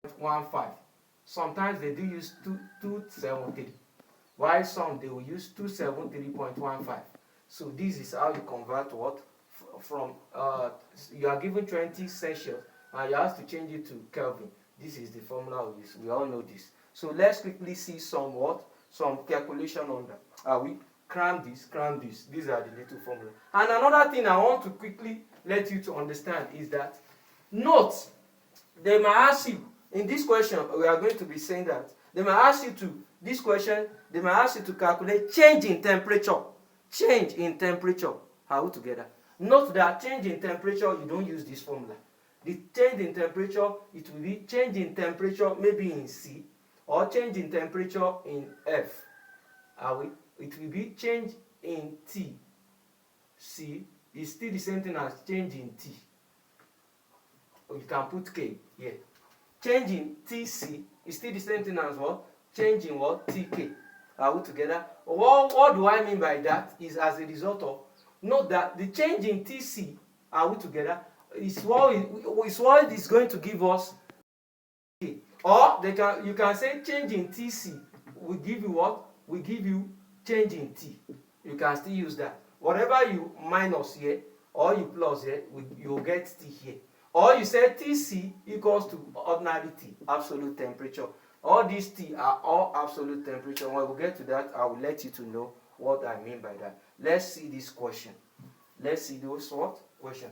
15. Sometimes they do use 273, while some they will use 273.15. So this is how you convert what from you are given 20 Celsius and you have to change it to Kelvin. This is the formula we use. We all know this. So let's quickly see some calculation on that. We cram this. These are the little formula. And another thing I want to quickly let you to understand is that note, they might ask you in this question, we are going to be saying that they might ask you to this question, they might ask you to calculate change in temperature. Change in temperature. Are we together? Note that change in temperature, you don't use this formula. The change in temperature, it will be change in temperature maybe in C or change in temperature in F. Are we? It will be change in T. C is still the same thing as change in T. Or you can put K here. Change in TC is still the same thing as what? Change in what? TK. Are we together? What do I mean by that? Is as a result of, note that the change in TC, are we together, is what is going to give us K. Or you can say change in TC will give you what? Will give you change in T. You can still use that. Whatever you minus here or you plus here, you'll get T here. Or you say Tc equals to ordinary T, absolute temperature. All these T are all absolute temperature. When we get to that, I will let you to know what I mean by that. Let's see this question. Let's see those what? Question.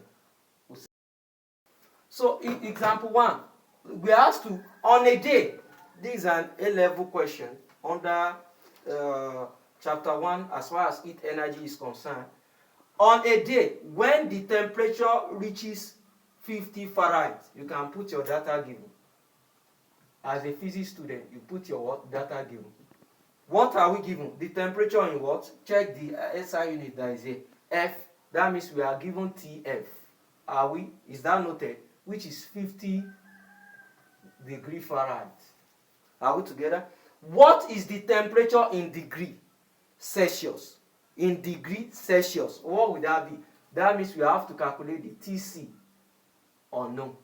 So in example 1, we asked to, on a day, this is an A-level question under chapter 1 as far as heat energy is concerned. On a day when the temperature reaches 50 Fahrenheit, you can put your data given. As a physics student, you put your what? Data given. What are we given? The temperature in what? Check the SI unit that is here. F, that means we are given TF. Are we? Is that noted? Which is 50 degree Fahrenheit. Are we together? What is the temperature in degree Celsius? In degree Celsius, what would that be? That means we have to calculate the TC. Unknown.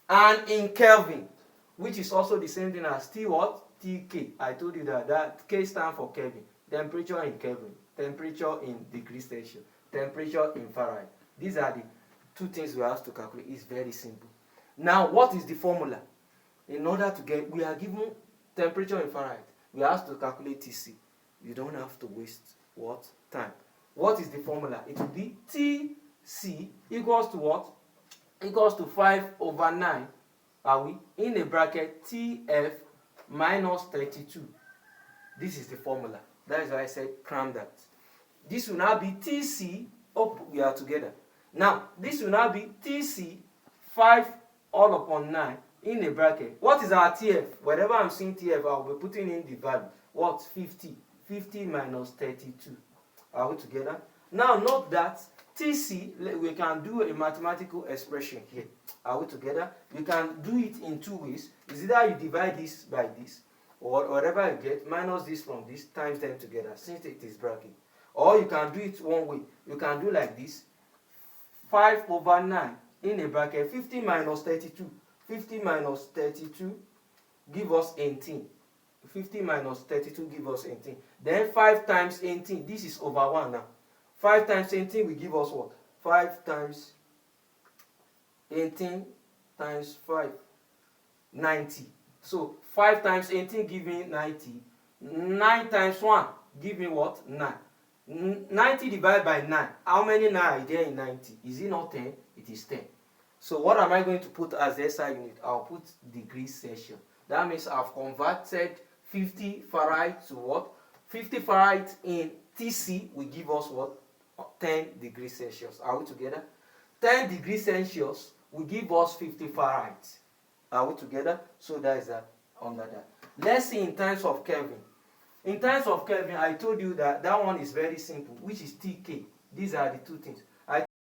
And in Kelvin, which is also the same thing as T what? TK. I told you that K stands for Kelvin. Temperature in Kelvin, temperature in degree Celsius, temperature in Fahrenheit. These are the two things we have to calculate. It's very simple. Now, what is the formula? In order to get, we are given temperature in Fahrenheit. We have to calculate TC. You don't have to waste what? Time. What is the formula? It will be TC equals to what? Equals to 5/9, are we? In a bracket, TF minus 32. This is the formula. That is why I said cram that. This will now be TC, we are together. Now, this will now be TC 5/9 in a bracket. What is our TF? Whenever I'm seeing TF, I will be putting in the value. What? 50. 50 minus 32. Are we together? Now, note that TC, we can do a mathematical expression here. Are we together? You can do it in two ways. Is either you divide this by this, or whatever you get, minus this from this, times them together, since it is bracket. Or you can do it one way. You can do like this. 5/9 in a bracket, 50 minus 32. 50 minus 32 give us 18. 50 minus 32 give us 18. Then 5 times 18, this is over 1 now. 5 times 18 will give us what? 5 times 18 times 5, 90. So 5 times 18 give me 90. 9 times 1 give me what? 9. 90 divided by 9. How many 9 are there in 90? Is it not 10? It is 10. So what am I going to put as the SI unit? I'll put degrees Celsius. That means I've converted 50 Fahrenheit to what? 50 Fahrenheit in TC will give us what? 10 degrees Celsius. Are we together? 10 degrees Celsius will give us 50 Fahrenheit. Are we together? So that is that under that. Let's see in terms of Kelvin. In terms of Kelvin, I told you that that one is very simple, which is TK. These are the two things.